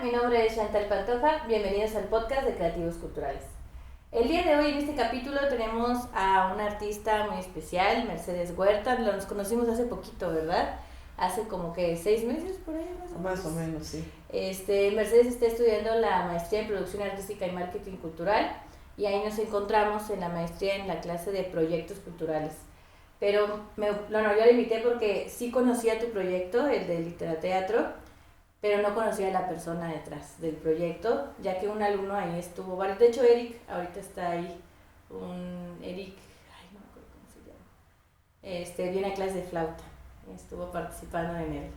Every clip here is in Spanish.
mi nombre es Chantal Pantoja, bienvenidos al podcast de Creativos Culturales. El día de hoy en este capítulo tenemos a una artista muy especial, Mercedes Huerta. Nos conocimos hace poquito, ¿verdad? Hace como que 6 meses por ahí, más o menos, sí. Mercedes está estudiando la maestría en Producción Artística y Marketing Cultural y ahí nos encontramos en la maestría en la clase de Proyectos Culturales. Pero yo la invité porque sí conocía tu proyecto, el de Literateatro, pero no conocía a la persona detrás del proyecto, ya que un alumno ahí estuvo, de hecho Eric, ahorita está ahí, Eric, ay no me acuerdo cómo se llama, viene a clase de flauta, estuvo participando en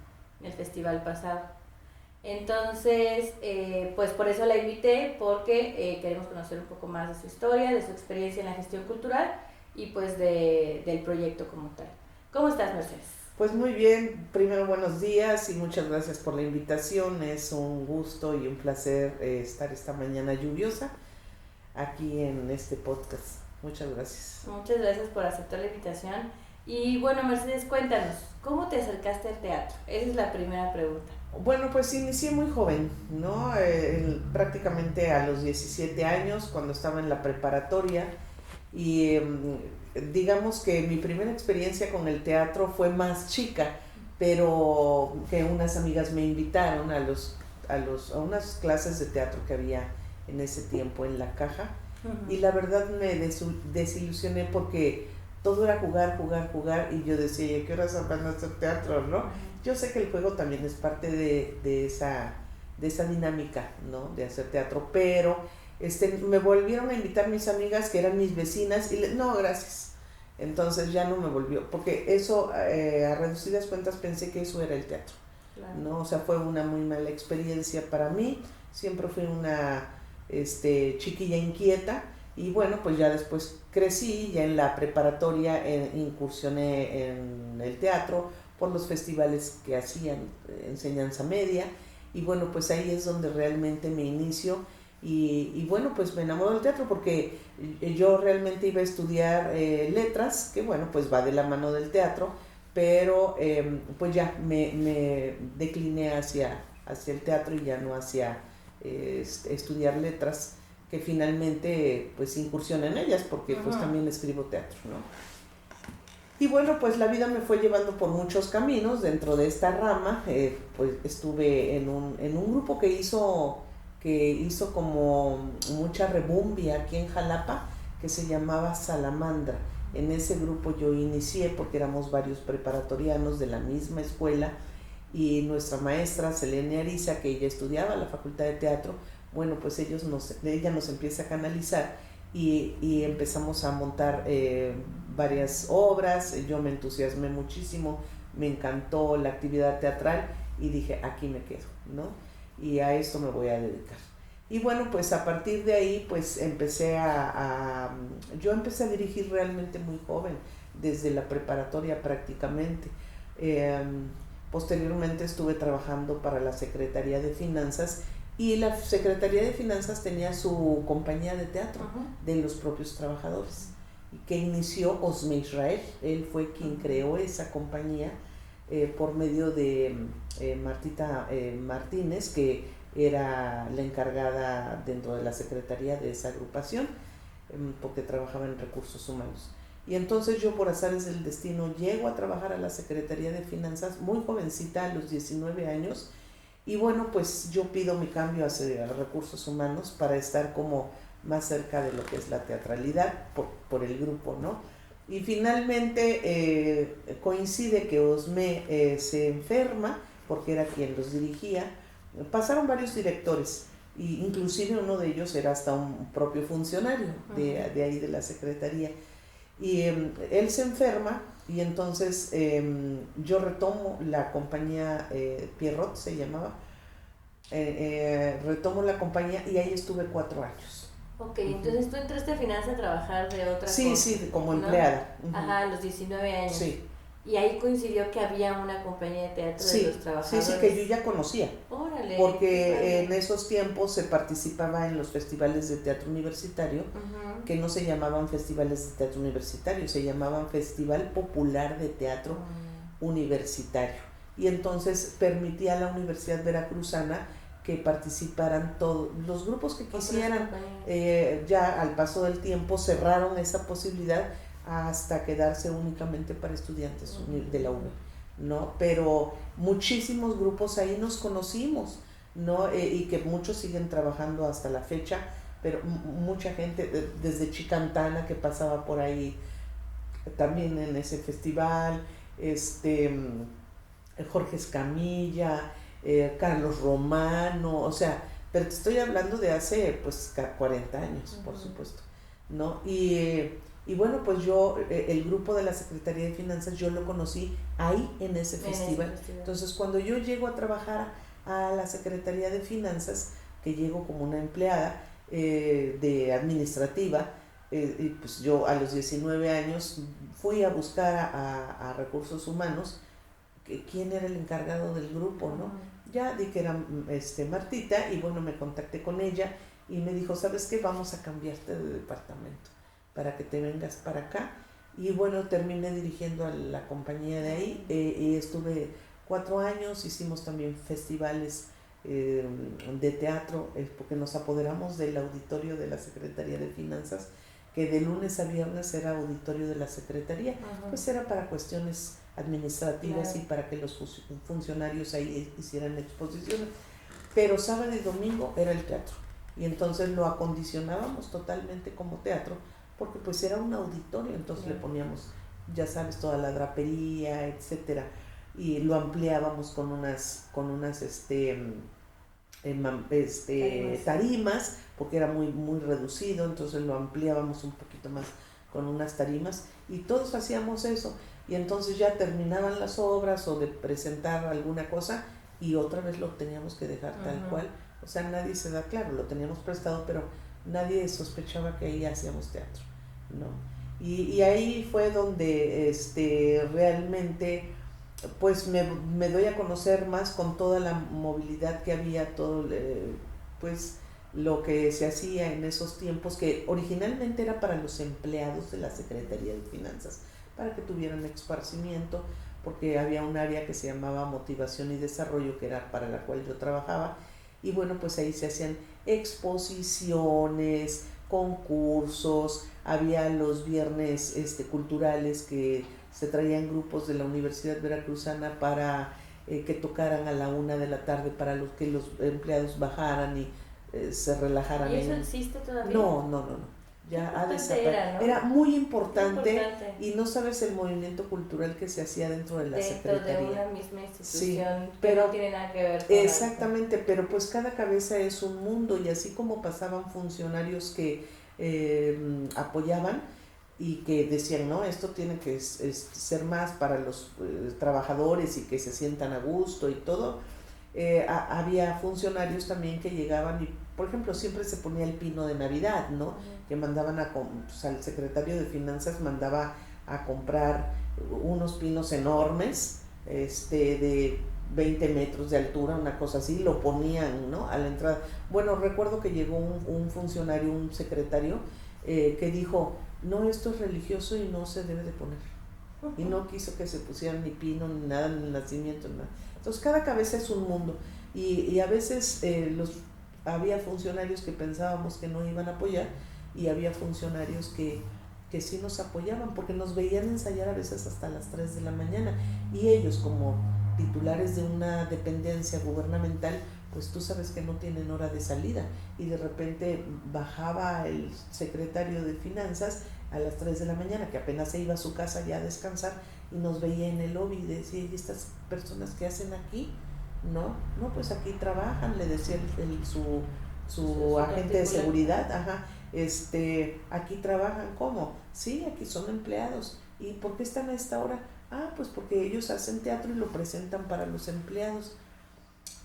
el festival pasado. Entonces, pues por eso la invité, porque queremos conocer un poco más de su historia, de su experiencia en la gestión cultural y pues del proyecto como tal. ¿Cómo estás, Mercedes? Pues muy bien, primero buenos días y muchas gracias por la invitación. Es un gusto y un placer estar esta mañana lluviosa aquí en este podcast. Muchas gracias. Muchas gracias por aceptar la invitación. Y bueno, Mercedes, cuéntanos, ¿cómo te acercaste al teatro? Esa es la primera pregunta. Bueno, pues inicié muy joven, ¿no? Prácticamente a los 17 años, cuando estaba en la preparatoria. Y digamos que mi primera experiencia con el teatro fue más chica, pero que unas amigas me invitaron a unas clases de teatro que había en ese tiempo en La Caja. Uh-huh. Y la verdad me desilusioné porque todo era jugar, y yo decía, ¿qué horas van a hacer teatro, no? Uh-huh. Yo sé que el juego también es parte de esa dinámica, ¿no? De hacer teatro, pero me volvieron a invitar mis amigas que eran mis vecinas y no, gracias. Entonces ya no me volvió, porque eso, a reducidas cuentas, pensé que eso era el teatro. Claro. ¿No? O sea, fue una muy mala experiencia para mí. Siempre fui una chiquilla inquieta y bueno, pues ya después crecí, ya en la preparatoria incursioné en el teatro por los festivales que hacían, enseñanza media, y bueno, pues ahí es donde realmente me inicio. Y bueno, pues me enamoró del teatro porque yo realmente iba a estudiar letras, que bueno, pues va de la mano del teatro, pero pues ya me decliné hacia el teatro y ya no hacia estudiar letras, que finalmente pues incursioné en ellas porque uh-huh. Pues también escribo teatro, ¿no? Y bueno, pues la vida me fue llevando por muchos caminos dentro de esta rama. Pues estuve en un grupo que hizo como mucha rebumbia aquí en Jalapa, que se llamaba Salamandra. En ese grupo yo inicié porque éramos varios preparatorianos de la misma escuela, y nuestra maestra Selene Ariza, que ella estudiaba en la Facultad de Teatro, bueno, pues ella nos empieza a canalizar y empezamos a montar varias obras. Yo me entusiasmé muchísimo, me encantó la actividad teatral y dije, aquí me quedo, ¿no? Y a esto me voy a dedicar. Y bueno, pues a partir de ahí pues yo empecé a dirigir realmente muy joven, desde la preparatoria prácticamente. Posteriormente estuve trabajando para la Secretaría de Finanzas, y la Secretaría de Finanzas tenía su compañía de teatro uh-huh. de los propios trabajadores, que inició Osme Israel. Él fue quien uh-huh. creó esa compañía por medio de Martita Martínez, que era la encargada dentro de la secretaría de esa agrupación, porque trabajaba en recursos humanos. Y entonces yo, por azares del destino, llego a trabajar a la Secretaría de Finanzas muy jovencita, a los 19 años, y bueno, pues yo pido mi cambio hacia recursos humanos para estar como más cerca de lo que es la teatralidad por el grupo, ¿no? Y finalmente coincide que Osme se enferma, porque era quien los dirigía. Pasaron varios directores, y inclusive uno de ellos era hasta un propio funcionario de ahí de la secretaría. Y él se enferma, y entonces yo retomo la compañía, Pierrot se llamaba, retomo la compañía y ahí estuve 4 años. Ok, entonces tú entraste a Finanzas a trabajar de otra cosa. Sí, como empleada. Uh-huh. Ajá, a los 19 años. Sí. Y ahí coincidió que había una compañía de teatro de los trabajadores. Sí, que yo ya conocía. Órale. Porque en esos tiempos se participaba en los festivales de teatro universitario, uh-huh. que no se llamaban festivales de teatro universitario, se llamaban Festival Popular de Teatro uh-huh. Universitario. Y entonces permitía a la Universidad Veracruzana que participaran todos los grupos que Otras quisieran. compañías. Ya al paso del tiempo cerraron esa posibilidad hasta quedarse únicamente para estudiantes de la UNE, ¿no? Pero muchísimos grupos ahí nos conocimos, ¿no? Y que muchos siguen trabajando hasta la fecha, pero mucha gente, desde Chicantana que pasaba por ahí también en ese festival, Jorge Escamilla, Carlos Romano, o sea, pero te estoy hablando de hace pues 40 años, por supuesto, ¿no? Y bueno, pues yo, el grupo de la Secretaría de Finanzas, yo lo conocí ahí en ese festival. Entonces, cuando yo llego a trabajar a la Secretaría de Finanzas, que llego como una empleada de administrativa, y pues yo a los 19 años fui a buscar a Recursos Humanos quién era el encargado del grupo, ¿no? Ya di que era Martita, y bueno, me contacté con ella y me dijo, ¿sabes qué? Vamos a cambiarte de departamento para que te vengas para acá. Y bueno, terminé dirigiendo a la compañía de ahí, y estuve 4 años, hicimos también festivales de teatro, porque nos apoderamos del auditorio de la Secretaría de Finanzas, que de lunes a viernes era auditorio de la Secretaría, pues era para cuestiones administrativas, claro, y para que los funcionarios ahí hicieran exposiciones, pero sábado y domingo era el teatro, y entonces lo acondicionábamos totalmente como teatro, porque pues era un auditorio, entonces le poníamos, ya sabes, toda la drapería, etcétera, y lo ampliábamos con unas tarimas, porque era muy reducido, entonces lo ampliábamos un poquito más con unas tarimas, y todos hacíamos eso, y entonces ya terminaban las obras o de presentar alguna cosa, y otra vez lo teníamos que dejar tal cual, o sea, nadie se da, claro, lo teníamos prestado, pero nadie sospechaba que ahí hacíamos teatro, ¿no? Y ahí fue donde realmente pues me doy a conocer más con toda la movilidad que había, todo pues lo que se hacía en esos tiempos, que originalmente era para los empleados de la Secretaría de Finanzas, para que tuvieran esparcimiento, porque había un área que se llamaba Motivación y Desarrollo, que era para la cual yo trabajaba, y bueno, pues ahí se hacían exposiciones, concursos, había los viernes culturales que se traían grupos de la Universidad Veracruzana para que tocaran a la 1 de la tarde, para que los empleados bajaran y se relajaran. ¿Y eso existe todavía? No. Ya ha desaparecido. ¿No? Era muy importante, y no sabes el movimiento cultural que se hacía dentro de la Secretaría. De una misma institución, sí, pero no tiene nada que ver con exactamente, algo. Pero pues cada cabeza es un mundo, y así como pasaban funcionarios que apoyaban y que decían, no, esto tiene que ser más para los trabajadores y que se sientan a gusto y todo, había funcionarios también que llegaban y, por ejemplo, siempre se ponía el pino de Navidad, ¿no? Que mandaban pues, al secretario de Finanzas mandaba a comprar unos pinos enormes, de 20 metros de altura, una cosa así, lo ponían, ¿no? A la entrada. Bueno, recuerdo que llegó un funcionario, un secretario, que dijo, no, esto es religioso y no se debe de poner. Y no quiso que se pusieran ni pino, ni nada, ni nacimiento, ni nada. Entonces cada cabeza es un mundo, y a veces había funcionarios que pensábamos que no iban a apoyar, y había funcionarios que sí nos apoyaban, porque nos veían ensayar a veces hasta las 3 de la mañana, y ellos, como titulares de una dependencia gubernamental, pues tú sabes que no tienen hora de salida, y de repente bajaba el secretario de Finanzas a las 3 de la mañana, que apenas se iba a su casa ya a descansar, y nos veía en el lobby y decía, ¿y estas personas qué hacen aquí? No, pues aquí trabajan, le decía su agente de seguridad, aquí trabajan, ¿cómo? Sí, aquí son empleados. ¿Y por qué están a esta hora? Pues porque ellos hacen teatro y lo presentan para los empleados.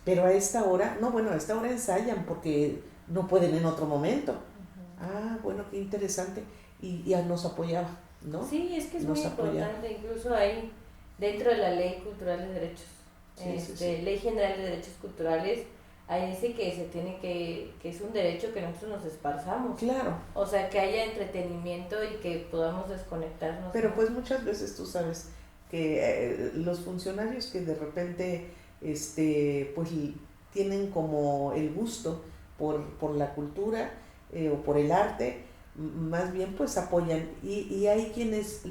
Pero a esta hora, a esta hora ensayan porque no pueden en otro momento. Bueno, qué interesante. Y ya nos apoyaba, ¿no? Sí, es que es muy importante, incluso ahí, dentro de la Ley Cultural de Derechos, sí. Ley General de Derechos Culturales, ahí dice que es un derecho que nosotros nos esparzamos. Claro. O sea, que haya entretenimiento y que podamos desconectarnos. Pero ¿no? Pues muchas veces tú sabes que los funcionarios que de repente pues tienen como el gusto por la cultura o por el arte, más bien pues apoyan y hay quienes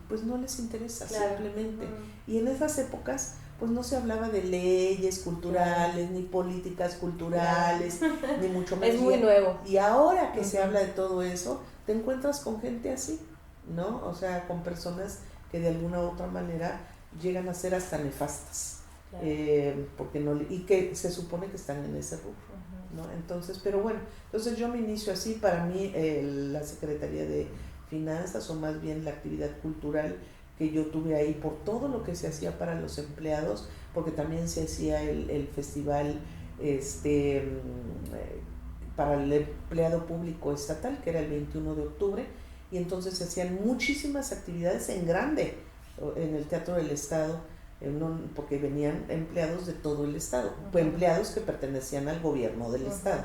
pues no les interesa, claro, simplemente. Y en esas épocas pues no se hablaba de leyes culturales, ni políticas culturales, ni mucho menos. Es muy nuevo. Y ahora que se habla de todo eso, te encuentras con gente así, ¿no? O sea, con personas que de alguna u otra manera llegan a ser hasta nefastas, claro. Porque no, y que se supone que están en ese rubro, ¿no? Entonces, pero bueno, entonces yo me inicio así. Para mí la Secretaría de Finanzas, o más bien la actividad cultural que yo tuve ahí, por todo lo que se hacía para los empleados, porque también se hacía el festival para el empleado público estatal, que era el 21 de octubre, y entonces se hacían muchísimas actividades en grande en el Teatro del Estado, porque venían empleados de todo el estado, empleados que pertenecían al gobierno del estado,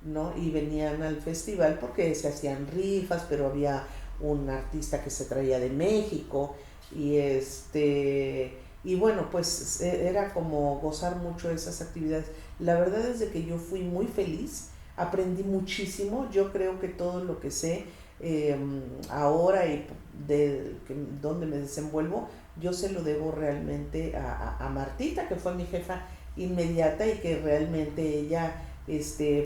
¿no? Y venían al festival porque se hacían rifas, pero había un artista que se traía de México, y bueno, pues era como gozar mucho de esas actividades. La verdad es de que yo fui muy feliz, aprendí muchísimo. Yo creo que todo lo que sé ahora y donde me desenvuelvo, yo se lo debo realmente a Martita, que fue mi jefa inmediata y que realmente ella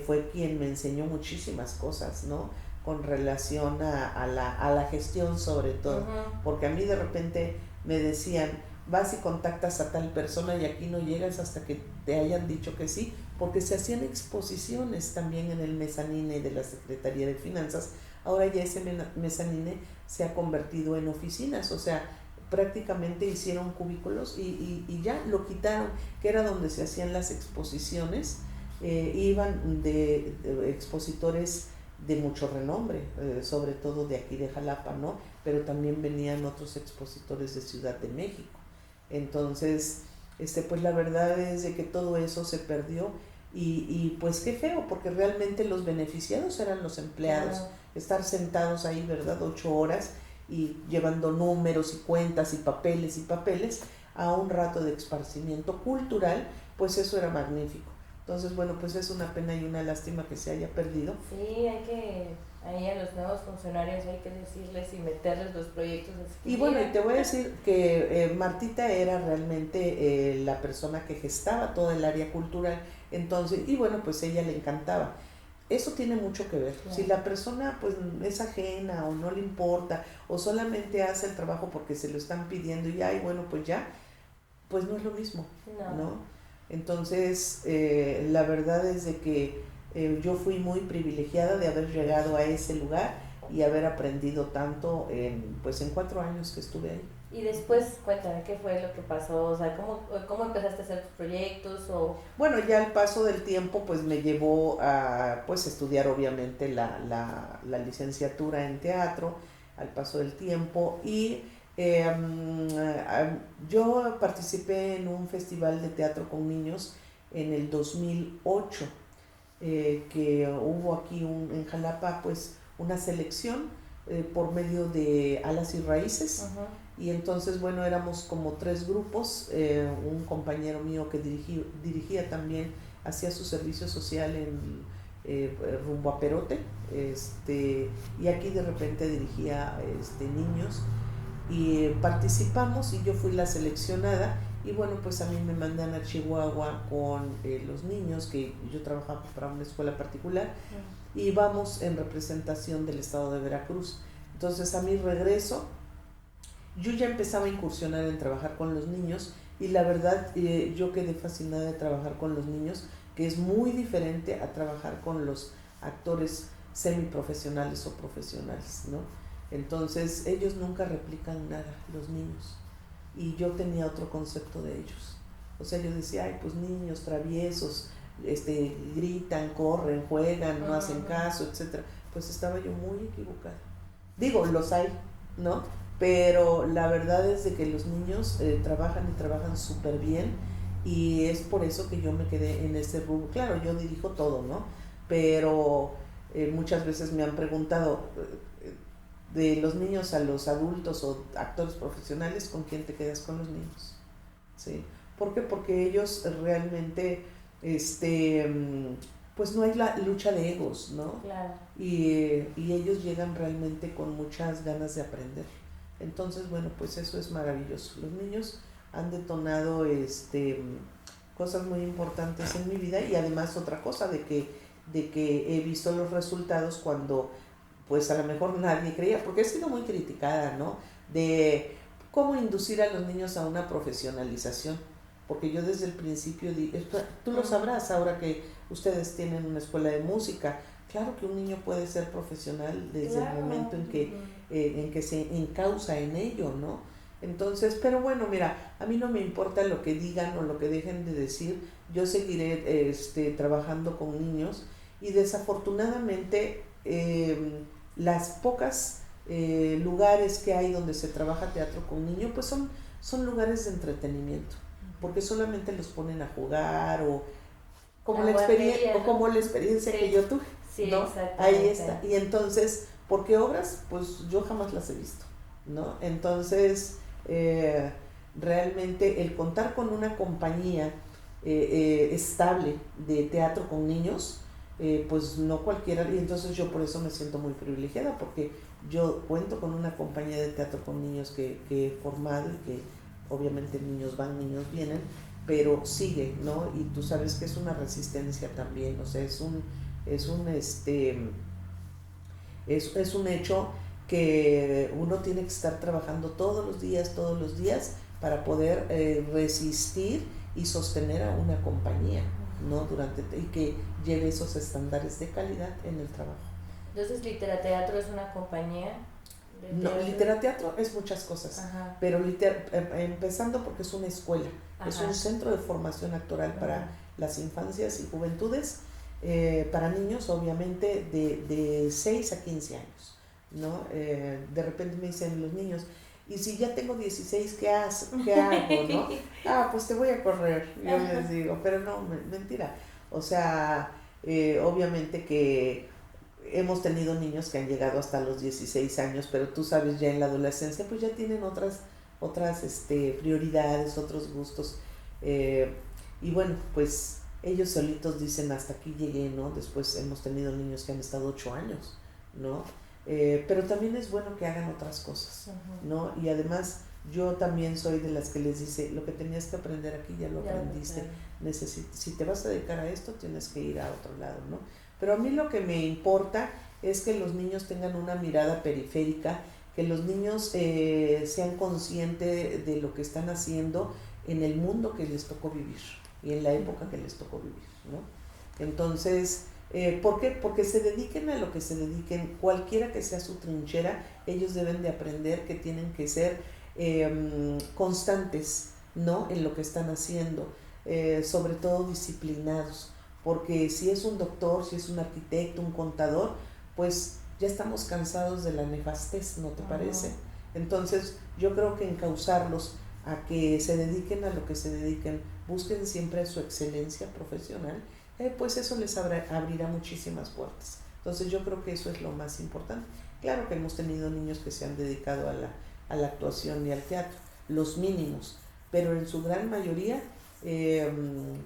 fue quien me enseñó muchísimas cosas, ¿no? Con relación a la gestión, sobre todo, porque a mí de repente me decían, vas y contactas a tal persona y aquí no llegas hasta que te hayan dicho que sí, porque se hacían exposiciones también en el mezanine de la Secretaría de Finanzas. Ahora ya ese mezanine se ha convertido en oficinas, o sea, prácticamente hicieron cubículos y ya lo quitaron, que era donde se hacían las exposiciones. Iban de expositores de mucho renombre, sobre todo de aquí de Jalapa, ¿no? Pero también venían otros expositores de Ciudad de México. Entonces, pues la verdad es de que todo eso se perdió y pues qué feo, porque realmente los beneficiados eran los empleados. Claro. Estar sentados ahí, ¿verdad? 8 horas y llevando números y cuentas y papeles a un rato de esparcimiento cultural, pues eso era magnífico. Entonces, bueno, pues es una pena y una lástima que se haya perdido. Sí, ahí a los nuevos funcionarios hay que decirles y meterles los proyectos. Y bueno, y te voy a decir que Martita era realmente la persona que gestaba todo el área cultural, entonces, y bueno, pues ella le encantaba. Eso tiene mucho que ver. Claro. Si la persona pues es ajena o no le importa o solamente hace el trabajo porque se lo están pidiendo y ay, bueno, pues ya, pues no es lo mismo, ¿no? Entonces, la verdad es de que yo fui muy privilegiada de haber llegado a ese lugar y haber aprendido tanto pues en 4 años que estuve ahí. Y después, cuéntame, ¿qué fue lo que pasó? O sea, ¿cómo empezaste a hacer tus proyectos? Bueno, ya el paso del tiempo pues me llevó a pues estudiar obviamente la licenciatura en teatro, al paso del tiempo, y yo participé en un festival de teatro con niños en el 2008, que hubo aquí en Jalapa pues una selección por medio de Alas y Raíces. Y entonces, bueno, éramos como 3 grupos, un compañero mío que dirigía también, hacía su servicio social en rumbo a Perote, y aquí de repente dirigía niños, y participamos y yo fui la seleccionada, y bueno, pues a mí me mandan a Chihuahua con los niños, que yo trabajaba para una escuela particular, y vamos en representación del estado de Veracruz. Entonces a mi regreso, yo ya empezaba a incursionar en trabajar con los niños y la verdad yo quedé fascinada de trabajar con los niños, que es muy diferente a trabajar con los actores semiprofesionales o profesionales, ¿no? Entonces ellos nunca replican nada, los niños, y yo tenía otro concepto de ellos. O sea, yo decía, ay, pues niños traviesos, gritan, corren, juegan, no hacen caso, etcétera. Pues estaba yo muy equivocada. Digo, los hay, ¿no? Pero la verdad es de que los niños trabajan y trabajan súper bien, y es por eso que yo me quedé en ese rubro. Claro, yo dirijo todo, ¿no? Pero muchas veces me han preguntado, de los niños a los adultos o actores profesionales, ¿con quién te quedas? Con los niños, ¿sí? ¿Por qué? Porque ellos realmente pues no hay la lucha de egos, ¿no? Claro. Y ellos llegan realmente con muchas ganas de aprender. Entonces, bueno, pues eso es maravilloso. Los niños han detonado cosas muy importantes en mi vida, y además otra cosa de que he visto los resultados cuando pues a lo mejor nadie creía, porque he sido muy criticada, ¿no? De cómo inducir a los niños a una profesionalización, porque yo desde el principio tú lo sabrás ahora que ustedes tienen una escuela de música. Claro que un niño puede ser profesional desde el momento en que se encausa en ello, ¿no? Entonces, pero bueno, mira, a mí no me importa lo que digan o lo que dejen de decir. Yo seguiré trabajando con niños, y desafortunadamente las pocas lugares que hay donde se trabaja teatro con niños pues son lugares de entretenimiento, porque solamente los ponen a jugar, o como la experiencia, ¿no? O como la experiencia que yo tuve, sí, ¿no? Ahí está. Y entonces, porque obras, pues yo jamás las he visto, ¿no? Entonces, realmente el contar con una compañía estable de teatro con niños, pues no cualquiera, y entonces yo por eso me siento muy privilegiada, porque yo cuento con una compañía de teatro con niños que he formado, y que obviamente niños van, niños vienen, pero sigue, ¿no? Y tú sabes que es una resistencia también, o sea, es un hecho que uno tiene que estar trabajando todos los días para poder resistir y sostener a una compañía, ¿no? Y que lleve esos estándares de calidad en el trabajo. Entonces, Literateatro es una compañía de no, Literateatro es muchas cosas. Ajá. Pero empezando porque es una escuela, Ajá. Es un centro de formación actoral Ajá. Para las infancias y juventudes, para niños obviamente de 6 a 15 años, ¿no? De repente me dicen los niños, y si ya tengo 16, ¿qué hago, no? Pues te voy a correr, yo les digo, pero no, mentira. O sea, obviamente que hemos tenido niños que han llegado hasta los 16 años, pero tú sabes, ya en la adolescencia pues ya tienen otras prioridades, otros gustos, y bueno, pues ellos solitos dicen hasta aquí llegué, ¿no? Después hemos tenido niños que han estado 8 años, ¿no? Pero también es bueno que hagan otras cosas, ¿no? Y además yo también soy de las que les dice, lo que tenías que aprender aquí ya lo aprendiste, si te vas a dedicar a esto tienes que ir a otro lado, ¿no? Pero a mí lo que me importa es que los niños tengan una mirada periférica, que los niños sean conscientes de lo que están haciendo en el mundo que les tocó vivir y en la época que les tocó vivir, ¿no? Entonces, ¿por qué? Porque se dediquen a lo que se dediquen, cualquiera que sea su trinchera, ellos deben de aprender que tienen que ser constantes, ¿no? En lo que están haciendo, sobre todo disciplinados, porque si es un doctor, si es un arquitecto, un contador, pues ya estamos cansados de la nefastez, ¿no te parece? Entonces yo creo que encauzarlos a que se dediquen a lo que se dediquen, busquen siempre su excelencia profesional, pues eso les abrirá muchísimas puertas. Entonces yo creo que eso es lo más importante. Claro que hemos tenido niños que se han dedicado a la actuación y al teatro, los mínimos, pero en su gran mayoría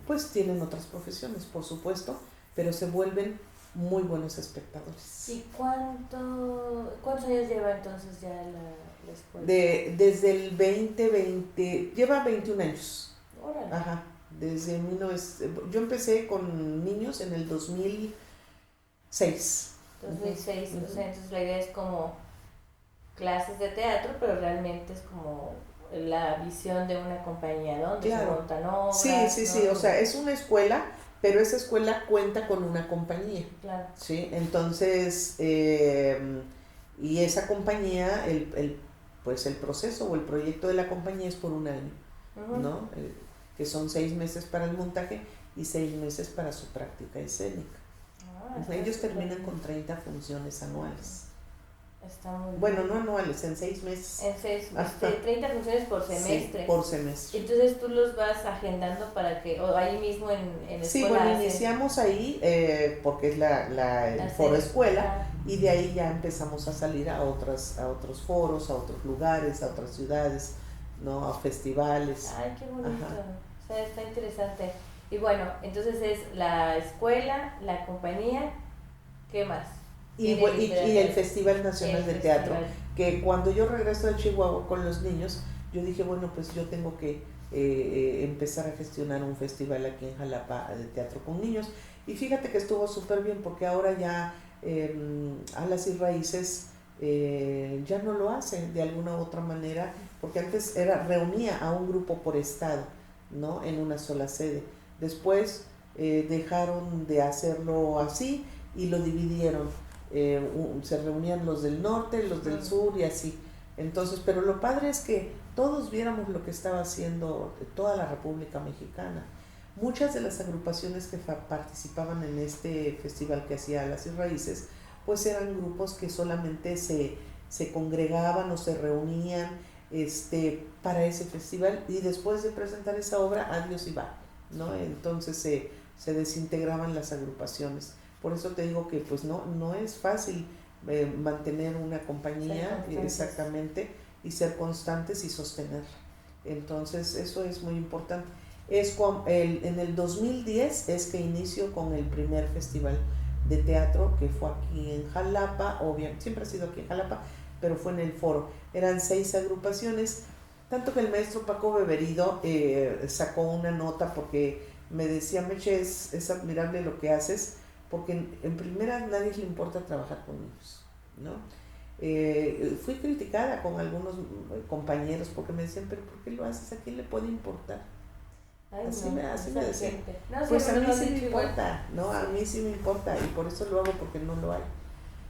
pues tienen otras profesiones, por supuesto, pero se vuelven muy buenos espectadores. ¿Y cuántos años lleva entonces ya la escuela? Desde el 2020, lleva 21 años. Órale. Ajá, yo empecé con niños en el 2006. 2006, o sea, entonces la idea es como clases de teatro, pero realmente es como la visión de una compañía donde se montan obras. Sí, ¿no? O sea, es una escuela, pero esa escuela cuenta con una compañía. Claro. Sí, entonces, y esa compañía, pues el proceso o el proyecto de la compañía es por un año, ¿no? Que son 6 meses para el montaje y 6 meses para su práctica escénica. Ellos terminan con 30 funciones anuales. Está muy bueno, bien. No anuales, en 6 meses. En 6 meses, 30 funciones por semestre. Sí, por semestre. Entonces tú los vas agendando para que, o ahí mismo en la escuela. Sí, bueno, iniciamos ahí porque es el foro escuela, y de ahí ya empezamos a salir a otros foros, a otros lugares, a otras ciudades, ¿no? A festivales. Ay, qué bonito. Ajá. O sea, está interesante. Y bueno, entonces es la escuela, la compañía, ¿qué más? Y el Festival Nacional de Teatro, que cuando yo regreso de Chihuahua con los niños, yo dije, bueno, pues yo tengo que empezar a gestionar un festival aquí en Jalapa de teatro con niños. Y fíjate que estuvo súper bien porque ahora ya Alas y Raíces ya no lo hace de alguna u otra manera, porque antes reunía a un grupo por estado, ¿no? En una sola sede. Después dejaron de hacerlo así y lo dividieron. Se reunían los del norte, los del sur y así. Entonces, pero lo padre es que todos viéramos lo que estaba haciendo toda la República Mexicana. Muchas de las agrupaciones que participaban en este festival que hacía Alas y Raíces, pues eran grupos que solamente se congregaban o se reunían para ese festival, y después de presentar esa obra, adiós y va, ¿no? Entonces se desintegraban las agrupaciones. Por eso te digo que pues no es fácil mantener una compañía, exactamente, y ser constantes y sostenerla. Entonces eso es muy importante. En el 2010 es que inicio con el primer festival de teatro, que fue aquí en Jalapa, obviamente, siempre ha sido aquí en Jalapa, pero fue en el Foro. Eran 6 agrupaciones, tanto que el maestro Paco Beberido sacó una nota porque me decía, Meche, es admirable lo que haces, porque en primera a nadie le importa trabajar con niños, ¿no? Fui criticada con algunos compañeros porque me decían, pero ¿por qué lo haces? ¿A quién le puede importar? Ay, así no, me decían. No, pues a mí sí me igual. importa, ¿no? A mí sí me importa, y por eso lo hago, porque no lo hay.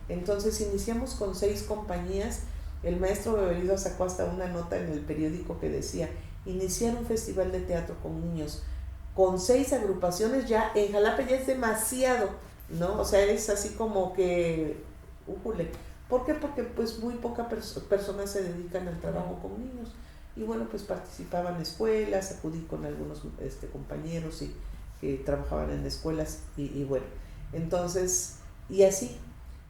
Entonces iniciamos con 6 compañías. El maestro Beberido sacó hasta una nota en el periódico que decía, iniciar un festival de teatro con niños con 6 agrupaciones ya en Jalapa ya es demasiado, ¿no? O sea, es así como que, ¿por qué? Porque pues muy pocas personas se dedican al trabajo con niños. Y bueno, pues participaban en escuelas, acudí con algunos compañeros que trabajaban en escuelas, y bueno, entonces, y así,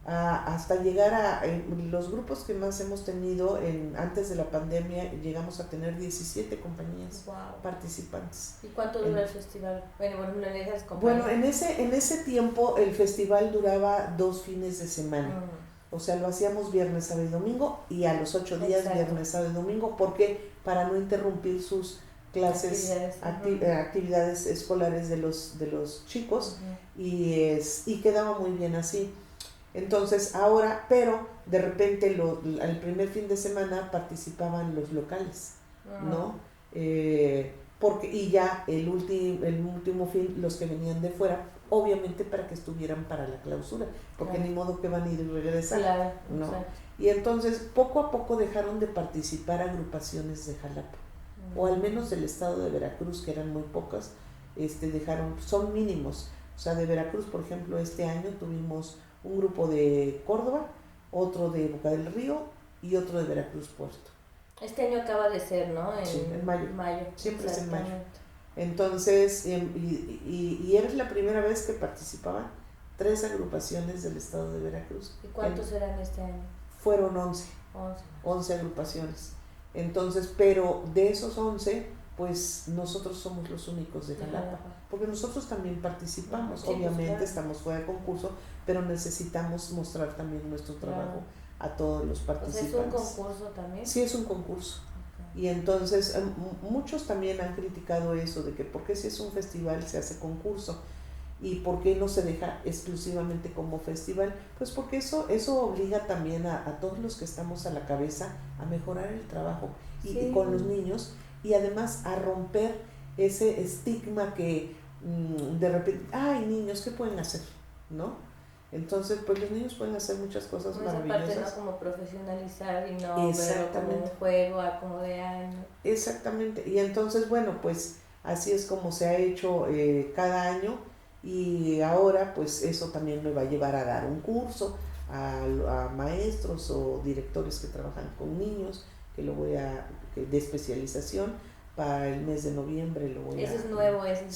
hasta llegar a los grupos que más hemos tenido antes de la pandemia, llegamos a tener 17 compañías participantes. ¿Y cuánto dura el festival? Bueno, en esas compañías. Bueno, en ese tiempo el festival duraba 2 fines de semana. O sea, lo hacíamos viernes, sábado y domingo, y a los 8 días, exacto, viernes, sábado y domingo, porque para no interrumpir sus clases, actividades escolares de los chicos, y quedaba muy bien así. Entonces ahora, pero de repente al primer fin de semana participaban los locales, ¿no? Y ya el último fin, los que venían de fuera, obviamente para que estuvieran para la clausura, porque ni modo que van a ir y regresar, ¿no? Exacto. Y entonces poco a poco dejaron de participar agrupaciones de Jalapa, o al menos del estado de Veracruz, que eran muy pocas, son mínimos. O sea, de Veracruz, por ejemplo, este año tuvimos un grupo de Córdoba, otro de Boca del Río y otro de Veracruz Puerto. Este año acaba de ser, ¿no? En mayo. Siempre es en mayo. Entonces, y era la primera vez que participaban 3 agrupaciones del estado de Veracruz. ¿Y cuántos eran este año? Fueron 11 agrupaciones. Entonces, pero de esos 11, pues nosotros somos los únicos de Jalapa, porque nosotros también participamos, sí, obviamente, pues, claro, estamos fuera de concurso, pero necesitamos mostrar también nuestro trabajo a todos los participantes. ¿Es un concurso también? Sí, es un concurso. Y entonces muchos también han criticado eso, de que por qué si es un festival se hace concurso, y por qué no se deja exclusivamente como festival. Pues porque eso obliga también a todos los que estamos a la cabeza a mejorar el trabajo, y con los niños, y además a romper ese estigma que de repente, ay, niños, ¿qué pueden hacer? ¿No? Entonces, pues los niños pueden hacer muchas cosas maravillosas. Esa parte, ¿no? Como profesionalizar y no verlo como un juego, como de año. Exactamente. Y entonces, bueno, pues así es como se ha hecho cada año, y ahora pues eso también me va a llevar a dar un curso a maestros o directores que trabajan con niños, de especialización. Para el mes de noviembre lo voy Ese es nuevo, ese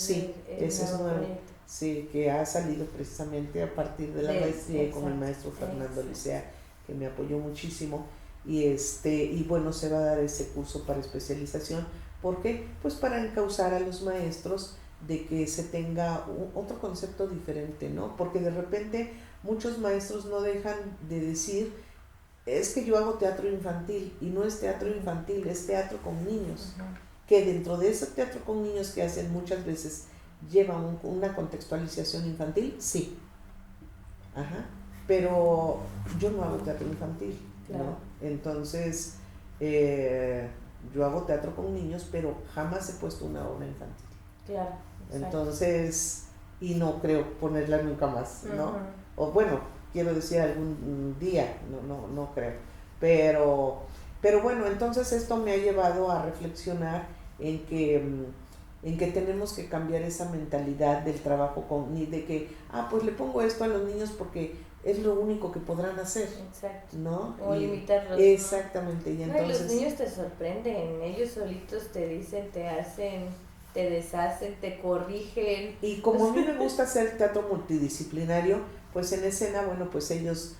es nuevo. Sí, que ha salido precisamente a partir de la maestría con el maestro Fernando Licea, que me apoyó muchísimo, y bueno, se va a dar ese curso para especialización. ¿Por qué? Pues para encauzar a los maestros de que se tenga otro concepto diferente, ¿no? Porque de repente muchos maestros no dejan de decir, es que yo hago teatro infantil, y no es teatro infantil, es teatro con niños, que dentro de ese teatro con niños que hacen muchas veces lleva una contextualización infantil, sí, ajá, pero yo no hago teatro infantil, claro. ¿no? Entonces, yo hago teatro con niños, pero jamás he puesto una obra infantil. Claro. Entonces, y no creo ponerla nunca más, ¿no? O bueno, quiero decir algún día, no creo. Pero bueno, entonces esto me ha llevado a reflexionar en que tenemos que cambiar esa mentalidad del trabajo ni de que, pues le pongo esto a los niños porque es lo único que podrán hacer. Exacto. ¿No? O limitarlos. Exactamente. Y entonces, los niños te sorprenden, ellos solitos te dicen, te hacen, te deshacen, te corrigen. Y como a mí me gusta hacer teatro multidisciplinario, pues en escena, bueno, pues ellos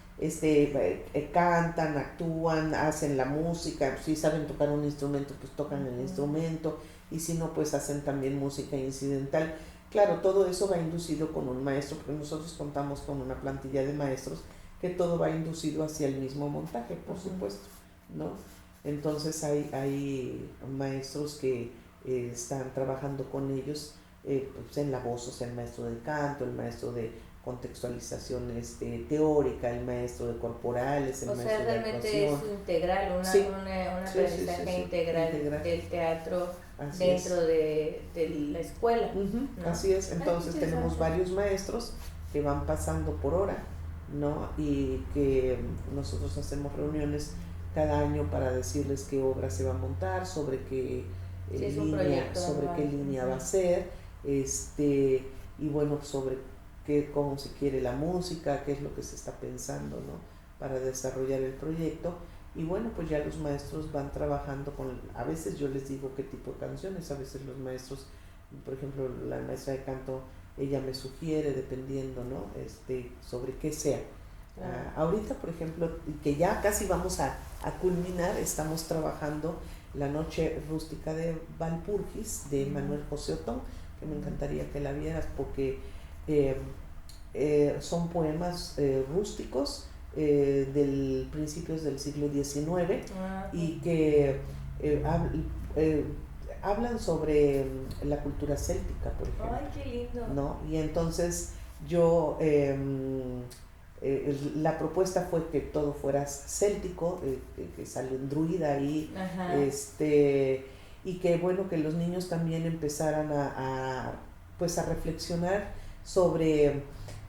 cantan, actúan, hacen la música, si saben tocar un instrumento, pues tocan el instrumento, y si no, pues hacen también música incidental. Claro, todo eso va inducido con un maestro, porque nosotros contamos con una plantilla de maestros que todo va inducido hacia el mismo montaje, por supuesto, ¿no? Entonces hay maestros que están trabajando con ellos pues en la voz, o sea, el maestro de canto, el maestro de contextualización teórica, el maestro de corporales, el maestro de actuación. O sea, realmente es integral, un aprendizaje integral del teatro dentro de la escuela. ¿No? Así es, entonces tenemos varios maestros que van pasando por hora, ¿no? Y que nosotros hacemos reuniones cada año para decirles qué obra se va a montar, sobre qué línea va a ser, y bueno, sobre cómo se quiere la música, qué es lo que se está pensando, ¿no? Para desarrollar el proyecto. Y bueno, pues ya los maestros van trabajando a veces yo les digo qué tipo de canciones, a veces los maestros, por ejemplo, la maestra de canto, ella me sugiere dependiendo, ¿no? Sobre qué sea. Ahorita, por ejemplo, que ya casi vamos a culminar, estamos trabajando La Noche Rústica de Valpurgis, de Manuel José Otón, que me encantaría que la vieras porque son poemas rústicos del principios del siglo XIX y que hablan sobre la cultura céltica, por ejemplo. ¡Ay, qué lindo! ¿No? Y entonces yo la propuesta fue que todo fuera céltico, que salió un druida ahí, y que bueno, que los niños también empezaran a reflexionar sobre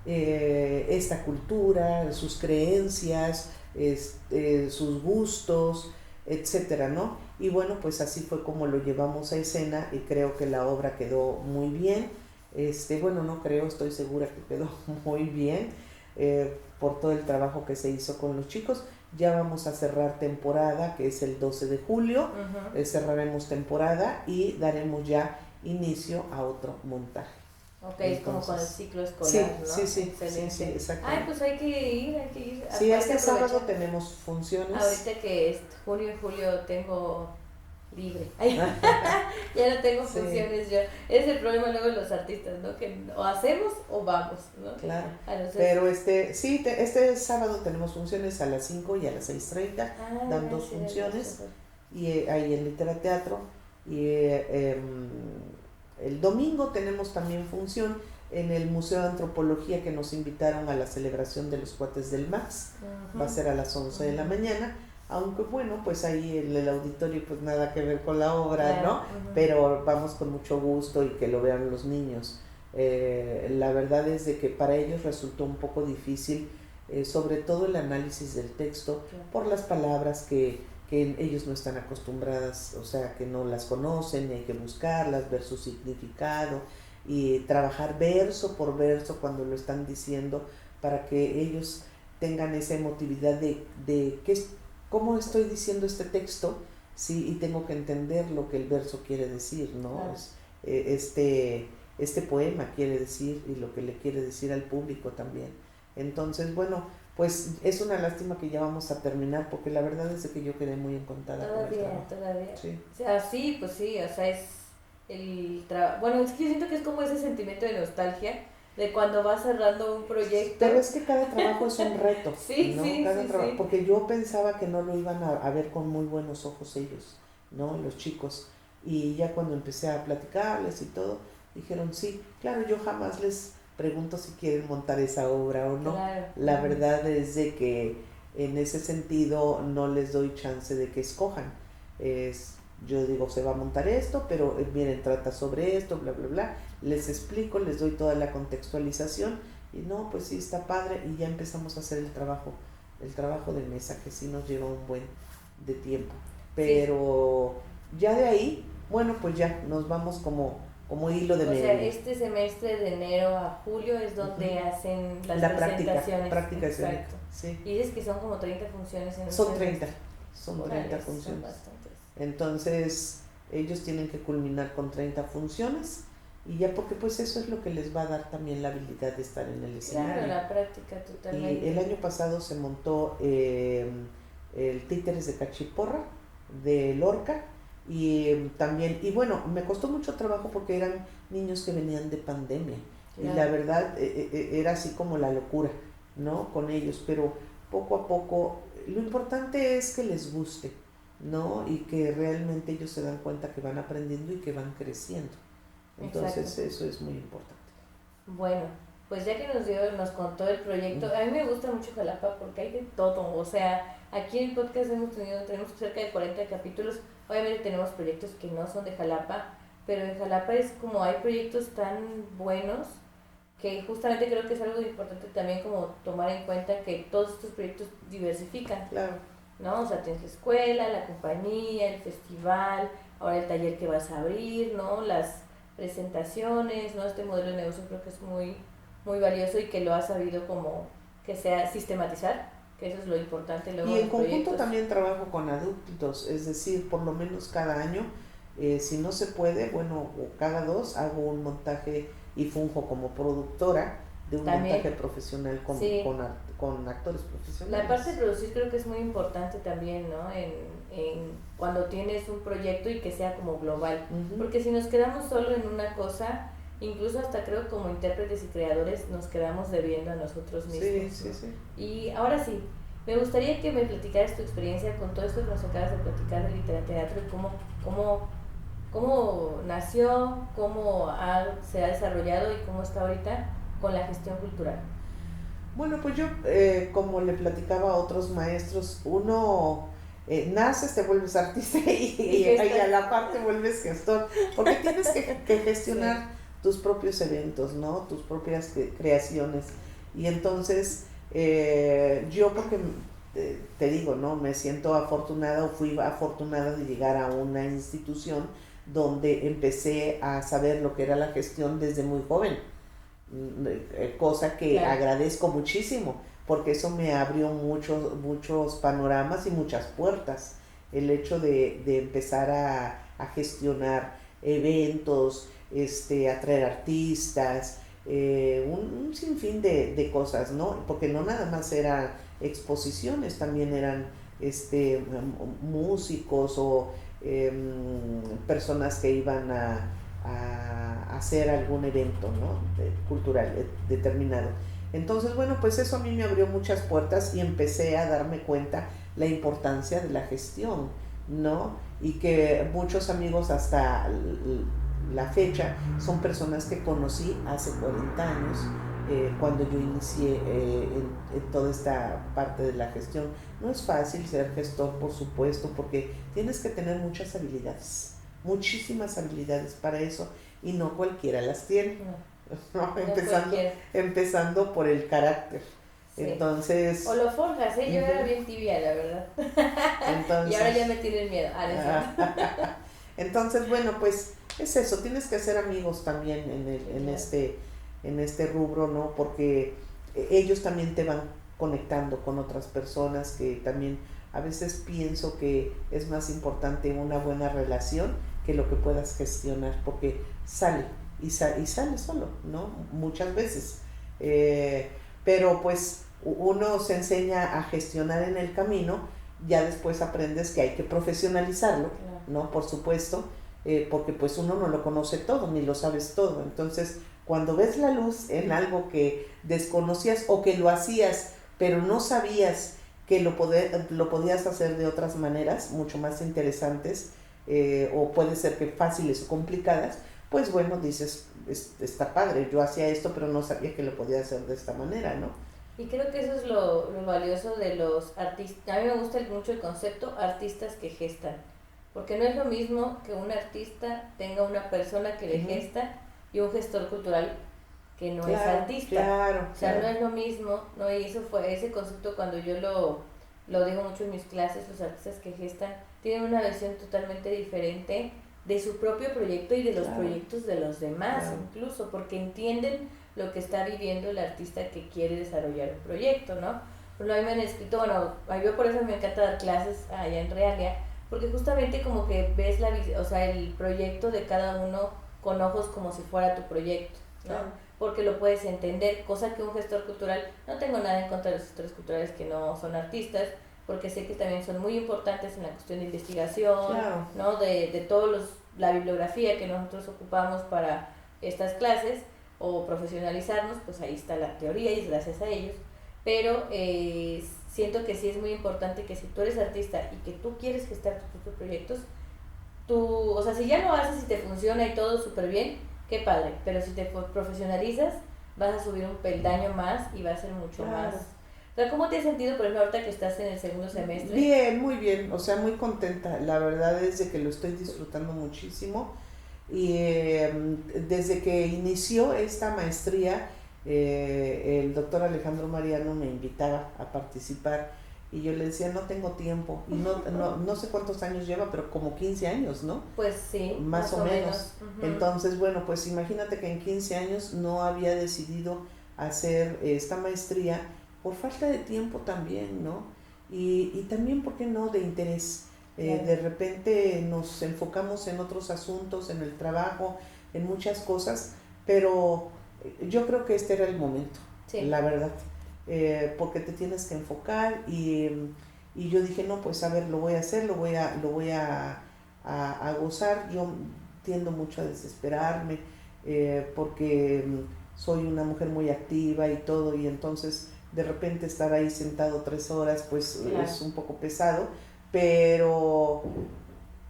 esta cultura, sus creencias, sus gustos, etcétera, ¿no? Y bueno, pues así fue como lo llevamos a escena y creo que la obra quedó muy bien. Bueno, no creo, estoy segura que quedó muy bien por todo el trabajo que se hizo con los chicos. Ya vamos a cerrar temporada, que es el 12 de julio, cerraremos temporada y daremos ya inicio a otro montaje. Ok, entonces, es como con el ciclo escolar, ¿no? Sí, excelente. Sí, exactamente. Pues hay que ir. Sí, este sábado tenemos funciones. Ahorita que junio y julio tengo libre. Ya no tengo funciones yo. Es el problema luego de los artistas, ¿no? Que o hacemos o vamos, ¿no? Claro. Pero este sábado tenemos funciones a las 5 y a las 6:30. Dan dos funciones. Y ahí en Literateatro. Y el domingo tenemos también función en el Museo de Antropología, que nos invitaron a la celebración de los cuates del Max. Va a ser a las 11 de la mañana. Aunque bueno, pues ahí el auditorio pues nada que ver con la obra, ¿no? Pero vamos con mucho gusto y que lo vean los niños. La verdad es de que para ellos resultó un poco difícil, sobre todo el análisis del texto, por las palabras que ellos no están acostumbradas, o sea, que no las conocen, hay que buscarlas, ver su significado y trabajar verso por verso cuando lo están diciendo para que ellos tengan esa emotividad de cómo estoy diciendo este texto, sí, y tengo que entender lo que el verso quiere decir, ¿no? Claro. Este poema quiere decir y lo que le quiere decir al público también. Entonces, bueno, pues es una lástima que ya vamos a terminar porque la verdad es que yo quedé muy encantada con el trabajo. Todavía. Sí. O sea, sí, pues sí, o sea, Bueno, es que yo siento que es como ese sentimiento de nostalgia de cuando vas cerrando un proyecto. Pero es que cada trabajo es un reto, Sí, ¿no? sí, Cada sí, trabajo, sí. porque yo pensaba que no lo iban a ver con muy buenos ojos ellos, ¿no? Los chicos. Y ya cuando empecé a platicarles y todo, dijeron, sí, claro, yo jamás les pregunto si quieren montar esa obra o no. Claro. La verdad es de que en ese sentido no les doy chance de que escojan. Yo digo, se va a montar esto, pero miren, trata sobre esto, bla, bla, bla. Les explico, les doy toda la contextualización y no, pues sí, está padre y ya empezamos a hacer el trabajo de mesa, que sí nos lleva un buen de tiempo. Pero ya de ahí, bueno, pues ya nos vamos como hilo de media. O sea, este semestre de enero a julio es donde hacen las la presentaciones. práctica escénica. Exacto. Sí. Y dices que son como 30 funciones en Son un 30, semestre. son Órale, 30 funciones. Son bastantes. Entonces, ellos tienen que culminar con 30 funciones y ya porque pues eso es lo que les va a dar también la habilidad de estar en el escenario. Claro, la práctica totalmente. Y el año pasado se montó el Títeres de Cachiporra de Lorca y también, y bueno, me costó mucho trabajo porque eran niños que venían de pandemia. Claro. Y la verdad era así como la locura, ¿no? Con ellos, pero poco a poco, lo importante es que les guste, ¿no? Y que realmente ellos se dan cuenta que van aprendiendo y que van creciendo. Entonces, exacto, eso es muy importante. Bueno, pues ya que nos contó el proyecto, a mí me gusta mucho Jalapa porque hay de todo. O sea, aquí en el podcast tenemos cerca de 40 capítulos. Obviamente tenemos proyectos que no son de Jalapa, pero en Jalapa es como hay proyectos tan buenos que justamente creo que es algo importante también como tomar en cuenta que todos estos proyectos diversifican. Claro. ¿No? O sea, tienes la escuela, la compañía, el festival, ahora el taller que vas a abrir, ¿no? Las presentaciones, ¿no? Este modelo de negocio creo que es muy, muy valioso y que lo has sabido como que sea sistematizar, que eso es lo importante. Luego y en conjunto también trabajo con adultos, es decir, por lo menos cada año, si no se puede, bueno, o cada 2 hago un montaje y funjo como productora de un también montaje profesional con, sí, con actores profesionales. La parte de producir creo que es muy importante también, ¿no? En cuando tienes un proyecto y que sea como global, porque si nos quedamos solo en una cosa, incluso hasta creo que como intérpretes y creadores nos quedamos debiendo a nosotros mismos. Sí, ¿no? sí, sí. Y ahora sí, me gustaría que me platicaras tu experiencia con todo esto que nos acabas de platicar de literateatro y cómo nació, se ha desarrollado y cómo está ahorita con la gestión cultural. Bueno, pues yo, como le platicaba a otros maestros, uno naces, te vuelves artista y a la par te vuelves gestor, porque tienes que gestionar sí, tus propios eventos, ¿no? Tus propias creaciones. Y entonces, yo porque te digo, ¿no? Me siento afortunada o fui afortunada de llegar a una institución donde empecé a saber lo que era la gestión desde muy joven. Cosa que claro, agradezco muchísimo porque eso me abrió muchos panoramas y muchas puertas, el hecho de empezar a gestionar eventos, atraer artistas, un sinfín de cosas, ¿no? Porque no nada más eran exposiciones, también eran músicos o personas que iban a hacer algún evento, ¿no? Cultural determinado. Entonces, bueno, pues eso a mí me abrió muchas puertas y empecé a darme cuenta la importancia de la gestión, ¿no? Y que muchos amigos hasta la fecha son personas que conocí hace 40 años, cuando yo inicié en toda esta parte de la gestión. No es fácil ser gestor, por supuesto, porque tienes que tener muchas habilidades, muchísimas habilidades para eso, y no cualquiera las tiene, ¿no? Empezando por el carácter. Sí. Entonces, o lo forjas, yo era bien tibia, la verdad. Entonces, y ahora ya me tienen miedo. Entonces, bueno, pues es eso, tienes que hacer amigos también en este rubro, ¿no? Porque ellos también te van conectando con otras personas, que también a veces pienso que es más importante una buena relación que lo que puedas gestionar, porque sale solo, ¿no? Muchas veces. Pero pues uno se enseña a gestionar en el camino, ya después aprendes que hay que profesionalizarlo, ¿no? Por supuesto, porque pues uno no lo conoce todo, ni lo sabes todo. Entonces, cuando ves la luz en algo que desconocías o que lo hacías, pero no sabías que lo podías hacer de otras maneras, mucho más interesantes, o puede ser que fáciles o complicadas, pues bueno, dices, está padre, yo hacía esto, pero no sabía que lo podía hacer de esta manera, ¿no? Y creo que eso es lo valioso de los artistas. A mí me gusta mucho el concepto artistas que gestan, porque no es lo mismo que un artista tenga una persona que le gesta y un gestor cultural que no es artista. Claro, o sea, no es lo mismo, ¿no? Y eso fue ese concepto cuando yo lo digo mucho en mis clases, los artistas que gestan tienen una visión totalmente diferente de su propio proyecto y de los proyectos de los demás, incluso, porque entienden lo que está viviendo el artista que quiere desarrollar un proyecto, ¿no? Por a mí me han escrito, bueno, yo por eso me encanta dar clases allá en Realia, porque justamente como que ves o sea, el proyecto de cada uno con ojos como si fuera tu proyecto, ¿no? Porque lo puedes entender, cosa que un gestor cultural, no tengo nada en contra de los gestores culturales que no son artistas, porque sé que también son muy importantes en la cuestión de investigación, ¿no? De todos la bibliografía que nosotros ocupamos para estas clases o profesionalizarnos, pues ahí está la teoría y es gracias a ellos, pero siento que sí es muy importante que si tú eres artista y que tú quieres gestar tus propios proyectos, o sea, si ya lo haces y te funciona y todo súper bien, qué padre, pero si te profesionalizas, vas a subir un peldaño más y va a ser mucho más. O sea, ¿cómo te has sentido, por ejemplo, ahorita que estás en el segundo semestre? Bien, muy bien, o sea, muy contenta. La verdad es de que lo estoy disfrutando muchísimo. Y desde que inició esta maestría, el doctor Alejandro Mariano me invitaba a participar y yo le decía, no tengo tiempo. Y no sé cuántos años lleva, pero como 15 años, ¿no? Pues sí, más o menos. Entonces, bueno, pues imagínate que en 15 años no había decidido hacer esta maestría por falta de tiempo también, ¿no? Y también, ¿por qué no?, de interés. De repente nos enfocamos en otros asuntos, en el trabajo, en muchas cosas, pero yo creo que este era el momento, la verdad, porque te tienes que enfocar y yo dije, no, pues a ver, lo voy a hacer, lo voy a gozar. Yo tiendo mucho a desesperarme porque soy una mujer muy activa y todo, y entonces de repente estar ahí sentado 3 horas pues es un poco pesado, pero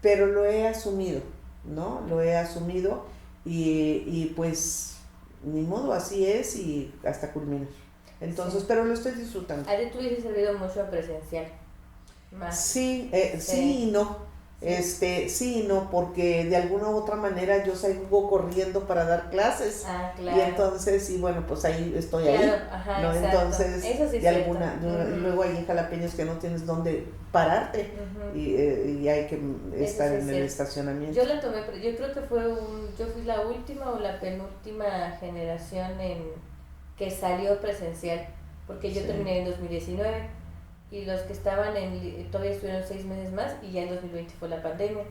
lo he asumido, ¿no? Lo he asumido y pues ni modo, así es y hasta culminar. Entonces, pero lo estoy disfrutando. ¿A ti te hubiese servido mucho en presencial? Más. Sí y no. Sí y no, porque de alguna u otra manera yo salgo corriendo para dar clases. Y entonces, y bueno, pues ahí estoy ahí, ajá, ¿no? Exacto. Entonces, eso sí de alguna, luego hay en Jalapeños que no tienes dónde pararte y hay que estar en el estacionamiento. Yo la tomé, yo creo que yo fui la última o la penúltima generación que salió presencial, porque yo terminé en 2019. Y los que estaban todavía estuvieron 6 meses más y ya en 2020 fue la pandemia.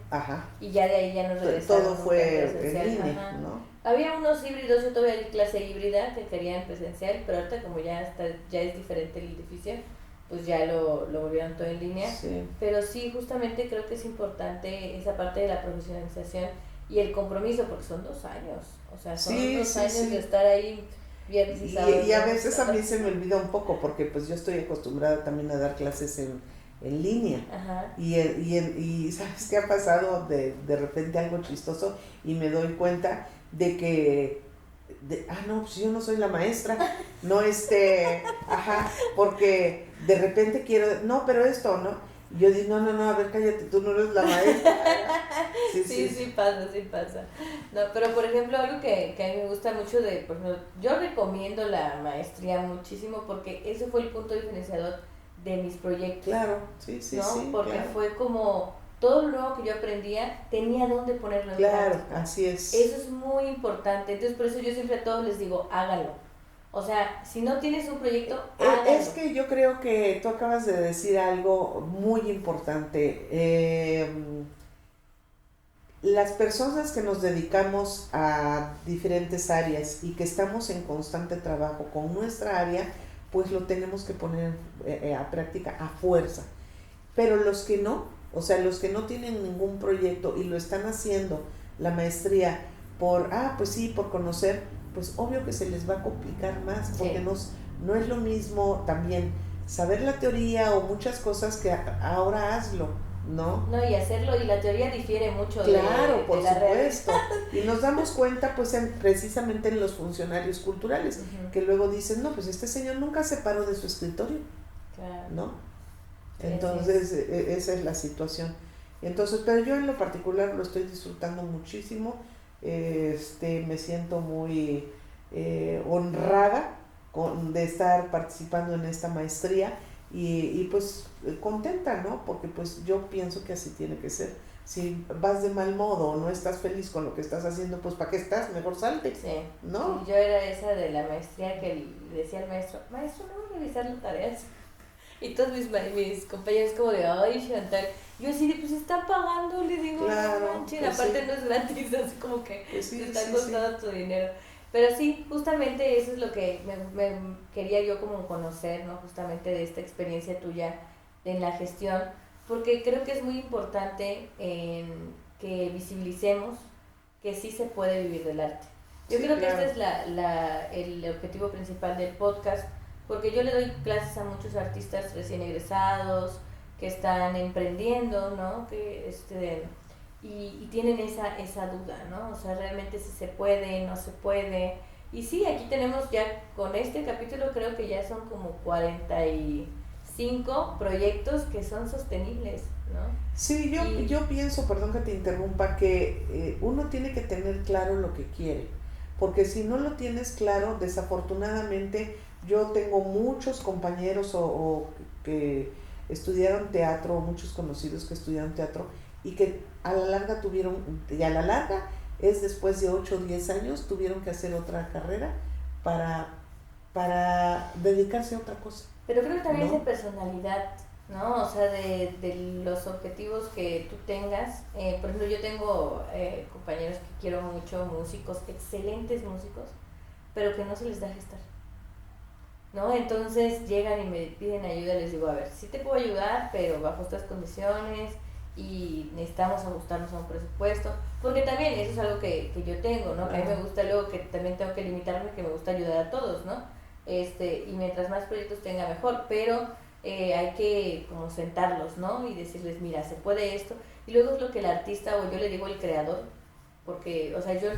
Y ya de ahí ya nos regresaron. Todo fue en línea, ¿no? Había unos híbridos, yo todavía di clase híbrida que querían presencial, pero ahorita como ya es diferente el edificio, pues ya lo volvieron todo en línea. Pero sí, justamente creo que es importante esa parte de la profesionalización y el compromiso, porque son 2 años. O sea, son 2 años de estar ahí. Y a veces a mí se me olvida un poco porque pues yo estoy acostumbrada también a dar clases en línea. Y ¿sabes qué ha pasado? De repente algo chistoso y me doy cuenta de que no, pues yo no soy la maestra, no porque de repente quiero, no, pero esto, ¿no? Y yo digo, no, a ver, cállate, tú no eres la maestra. Sí pasa. No, pero por ejemplo, algo que a mí me gusta mucho por ejemplo, yo recomiendo la maestría muchísimo porque ese fue el punto diferenciador de mis proyectos. Claro, sí. Porque fue como todo lo nuevo que yo aprendía, tenía dónde ponerlo en práctica. Claro, así es. Eso es muy importante. Entonces, por eso yo siempre a todos les digo, háganlo. O sea, si no tienes un proyecto, háganlo. Es que yo creo que tú acabas de decir algo muy importante. Las personas que nos dedicamos a diferentes áreas y que estamos en constante trabajo con nuestra área, pues lo tenemos que poner a práctica a fuerza. Pero los que no, O sea, los que no tienen ningún proyecto y lo están haciendo la maestría por, pues sí, por conocer, pues obvio que se les va a complicar más, porque Sí. no es lo mismo también saber la teoría o muchas cosas que ahora hazlo, ¿no? No, y hacerlo, y la teoría difiere mucho Claro, de por la realidad. supuesto. Y nos damos cuenta pues precisamente en los funcionarios culturales, Ujú. que luego dicen, no, pues este señor nunca se paró de su escritorio, Claro, ¿no? sí, así Entonces, es. esa es la situación. Entonces, pero yo en lo particular lo estoy disfrutando muchísimo. Me siento muy honrada de estar participando en esta maestría y pues contenta, ¿no? Porque pues yo pienso que así tiene que ser. Si vas de mal modo o no estás feliz con lo que estás haciendo, pues ¿para qué estás? Mejor salte, Sí, sí, ¿no? yo era esa de la maestría que le decía al maestro, maestro, no voy a revisar las tareas. Y todos mis compañeros como de, ay, Chantal. Yo así de, pues está pagando, le digo, no Claro, manchen, pues aparte sí, no es gratis, así como que pues te sí, está sí, sí. costando tu dinero. Pero sí, justamente eso es lo que me quería yo como conocer, ¿no? Justamente de esta experiencia tuya en la gestión, porque creo que es muy importante que visibilicemos que sí se puede vivir del arte. Yo Sí, creo que este claro. es el objetivo principal del podcast, porque yo le doy clases a muchos artistas recién egresados que están emprendiendo, ¿no? Y tienen esa duda, ¿no? O sea, realmente si se puede, no se puede. Y sí, aquí tenemos ya, con este capítulo creo que ya son como 45 proyectos que son sostenibles, ¿no? Sí, Y yo pienso, perdón que te interrumpa, que uno tiene que tener claro lo que quiere, porque si no lo tienes claro, desafortunadamente yo tengo muchos compañeros o que estudiaron teatro, muchos conocidos que estudiaron teatro y que a la larga y a la larga es después de 8 o 10 años, tuvieron que hacer otra carrera para, para dedicarse a otra cosa, Pero creo que también es de ¿no? personalidad, ¿no? O sea, de los objetivos que tú tengas. Por ejemplo, yo tengo compañeros que quiero mucho, músicos, excelentes músicos, pero que no se les da gestar, ¿no? Entonces llegan y me piden ayuda, les digo, a ver, sí te puedo ayudar, pero bajo estas condiciones y necesitamos ajustarnos a un presupuesto, porque también eso es algo que yo tengo, ¿no? Que a mí me Claro. gusta luego que también tengo que limitarme, que me gusta ayudar a todos, ¿no? Y mientras más proyectos tenga mejor, pero hay que como sentarlos, ¿no? Y decirles, mira, se puede esto, y luego es lo que el artista, o yo le digo el creador, porque, o sea, yo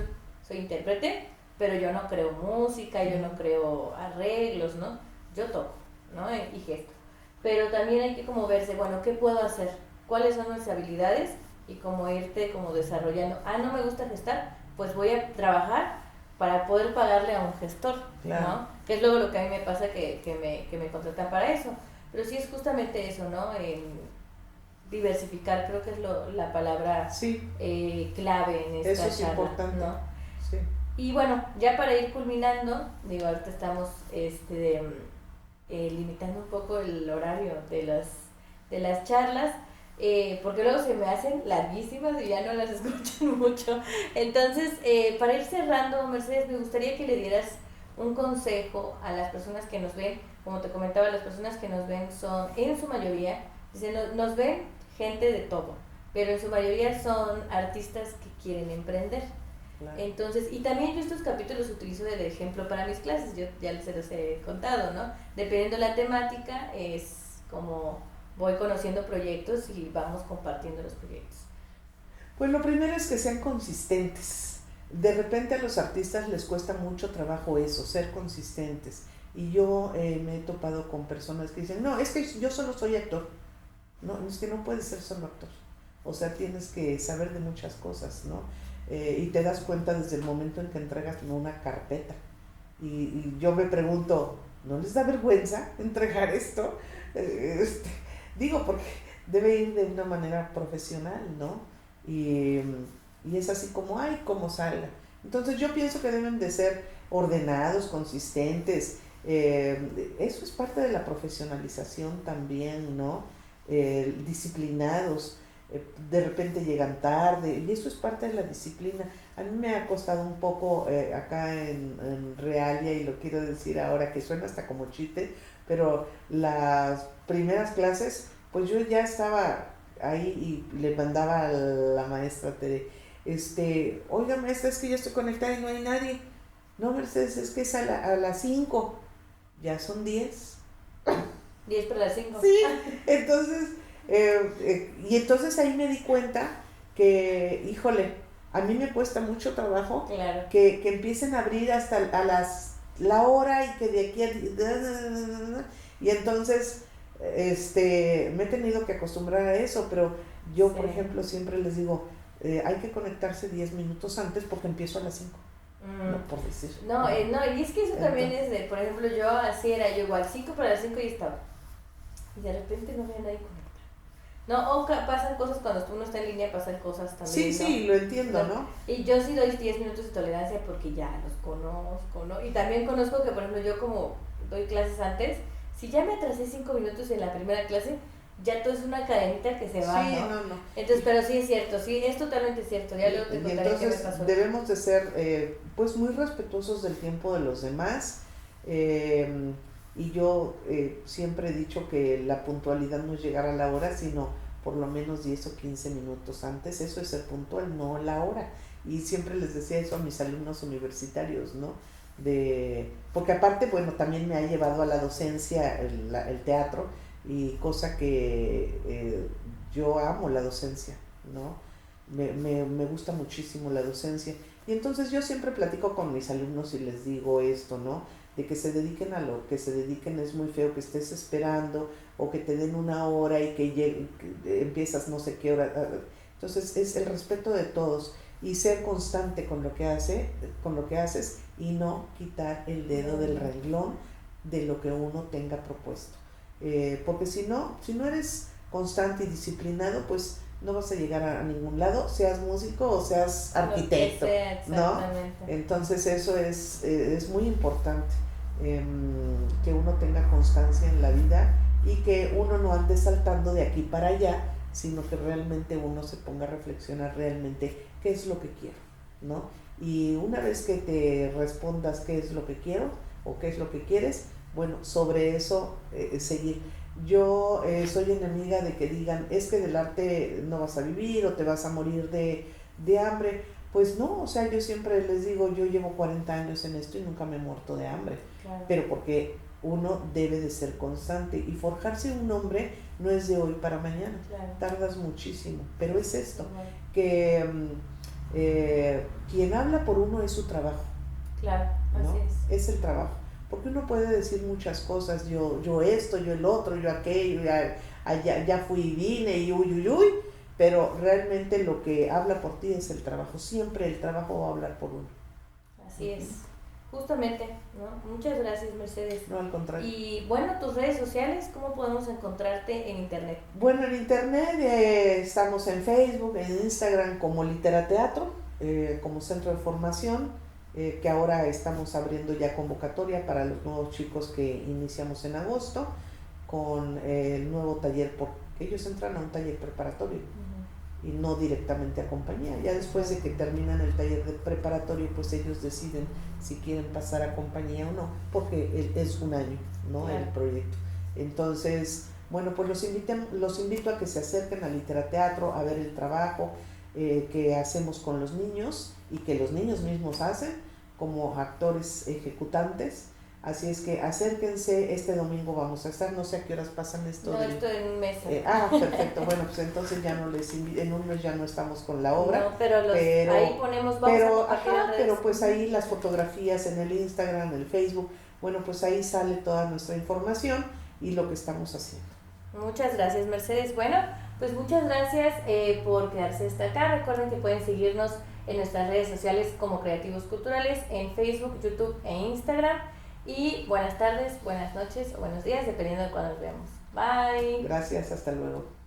soy intérprete, pero yo no creo música, yo no creo arreglos, ¿no? Yo toco, ¿no? Y gesto. Pero también hay que como verse, bueno, ¿qué puedo hacer? ¿Cuáles son mis habilidades? Y como irte como desarrollando. Ah, no me gusta gestar, pues voy a trabajar para poder pagarle a un gestor, Claro. ¿no? Que es luego lo que a mí me pasa que me contratan para eso. Pero sí es justamente eso, ¿no? Diversificar, creo que es la palabra Sí, clave en eso esta es charla, importante. ¿no? Sí. Y bueno, ya para ir culminando, digo, ahorita estamos limitando un poco el horario de las charlas, porque luego se me hacen larguísimas y ya no las escuchan mucho. Entonces, para ir cerrando, Mercedes, me gustaría que le dieras un consejo a las personas que nos ven. Como te comentaba, las personas que nos ven son, en su mayoría, nos ven gente de todo, pero en su mayoría son artistas que quieren emprender. Claro. Entonces, y también yo estos capítulos utilizo de ejemplo para mis clases, yo ya se los he contado, ¿no? Dependiendo la temática, es como voy conociendo proyectos y vamos compartiendo los proyectos. Pues lo primero es que sean consistentes. De repente a los artistas les cuesta mucho trabajo eso, ser consistentes. Y yo me he topado con personas que dicen, no, es que yo solo soy actor. No, es que no puedes ser solo actor. O sea, tienes que saber de muchas cosas, ¿no? Y te das cuenta desde el momento en que entregas una carpeta. Y yo me pregunto, ¿no les da vergüenza entregar esto? Digo, porque debe ir de una manera profesional, ¿no? Y, y es así como hay, como salga. Entonces yo pienso que deben de ser ordenados, consistentes. Eso es parte de la profesionalización también, ¿no? Disciplinados. De repente llegan tarde y eso es parte de la disciplina. A mí me ha costado un poco acá en Realia, y lo quiero decir ahora que suena hasta como chiste, pero las primeras clases, pues yo ya estaba ahí y le mandaba a la maestra Tere, oiga maestra, es que yo estoy conectada y no hay nadie. No, Mercedes, es que es a las 5, ya son 10. 10 para las 5. Sí, entonces, y entonces ahí me di cuenta que, híjole, a mí me cuesta mucho trabajo Claro. que empiecen a abrir hasta la hora y que de aquí a... Y entonces, me he tenido que acostumbrar a eso, pero yo, Sí. por ejemplo, siempre les digo, hay que conectarse 10 minutos antes porque empiezo a las 5. No, por decir. No, no, y es que eso también es de, por ejemplo, yo así era, yo igual 5 para las 5 y estaba. Y de repente no había nadie conectado. No, o pasan cosas cuando uno está en línea, pasan cosas también. Sí, ¿no? sí, lo entiendo, ¿no? Y yo sí doy 10 minutos de tolerancia porque ya los conozco, ¿no? Y también conozco que, por ejemplo, yo como doy clases antes, si ya me atrasé 5 minutos en la primera clase, ya todo es una cadenita que se va, Sí, ¿no? no. Entonces, pero sí es cierto, sí, es totalmente cierto. Ya luego te Y contaré qué me entonces pasó. debemos de ser pues muy respetuosos del tiempo de los demás. Y yo siempre he dicho que la puntualidad no es llegar a la hora, sino por lo menos 10 o 15 minutos antes. Eso es ser puntual, no la hora. Y siempre les decía eso a mis alumnos universitarios, ¿no? Porque aparte, bueno, también me ha llevado a la docencia el teatro, y cosa que yo amo la docencia, ¿no? Me gusta muchísimo la docencia. Y entonces yo siempre platico con mis alumnos y les digo esto, ¿no? De que se dediquen a lo que se dediquen. Es muy feo que estés esperando o que te den una hora y que empiezas no sé qué hora. Entonces es el respeto de todos y ser constante con lo que haces y no quitar el dedo del renglón de lo que uno tenga propuesto. Porque si no eres constante y disciplinado, pues no vas a llegar a ningún lado, seas músico o seas arquitecto, ¿no? Entonces eso es muy importante, que uno tenga constancia en la vida y que uno no ande saltando de aquí para allá, sino que realmente uno se ponga a reflexionar realmente qué es lo que quiero, ¿no? Y una vez que te respondas qué es lo que quiero o qué es lo que quieres, bueno, sobre eso seguir. Yo soy enemiga de que digan, es que del arte no vas a vivir o te vas a morir de hambre. Pues no, o sea, yo siempre les digo, yo llevo 40 años en esto y nunca me he muerto de hambre. Claro. Pero porque uno debe de ser constante y forjarse un hombre no es de hoy para mañana. Claro. Tardas muchísimo, pero es esto, Claro. que quien habla por uno es su trabajo. Claro, ¿no? así Es el trabajo. Porque uno puede decir muchas cosas, yo esto, yo el otro, yo aquello, ya fui y vine y uy, pero realmente lo que habla por ti es el trabajo. Siempre el trabajo va a hablar por uno. Así es, justamente, ¿no? Muchas gracias, Mercedes. No, al contrario. Y bueno, tus redes sociales, ¿cómo podemos encontrarte en internet? Bueno, en internet estamos en Facebook, en Instagram como Literateatro, como centro de formación. Que ahora estamos abriendo ya convocatoria para los nuevos chicos que iniciamos en agosto con el nuevo taller, porque ellos entran a un taller preparatorio y no directamente a compañía. Ya después de que terminan el taller de preparatorio, pues ellos deciden si quieren pasar a compañía o no, porque es un año, ¿no? Claro. El proyecto. Entonces, bueno, pues los invito a que se acerquen a Literateatro a ver el trabajo que hacemos con los niños y que los niños mismos hacen como actores ejecutantes. Así es que acérquense, este domingo vamos a estar, no sé a qué horas pasan esto. No, esto en un mes. Perfecto, bueno, pues entonces ya no les invito, en un mes ya no estamos con la obra. No, pero ahí ponemos, pero pues ahí las fotografías en el Instagram, en el Facebook, bueno, pues ahí sale toda nuestra información y lo que estamos haciendo. Muchas gracias, Mercedes. Bueno, pues muchas gracias por quedarse hasta acá. Recuerden que pueden seguirnos en nuestras redes sociales como Creativos Culturales, en Facebook, YouTube e Instagram. Y buenas tardes, buenas noches o buenos días, dependiendo de cuándo nos veamos. Bye. Gracias, hasta luego.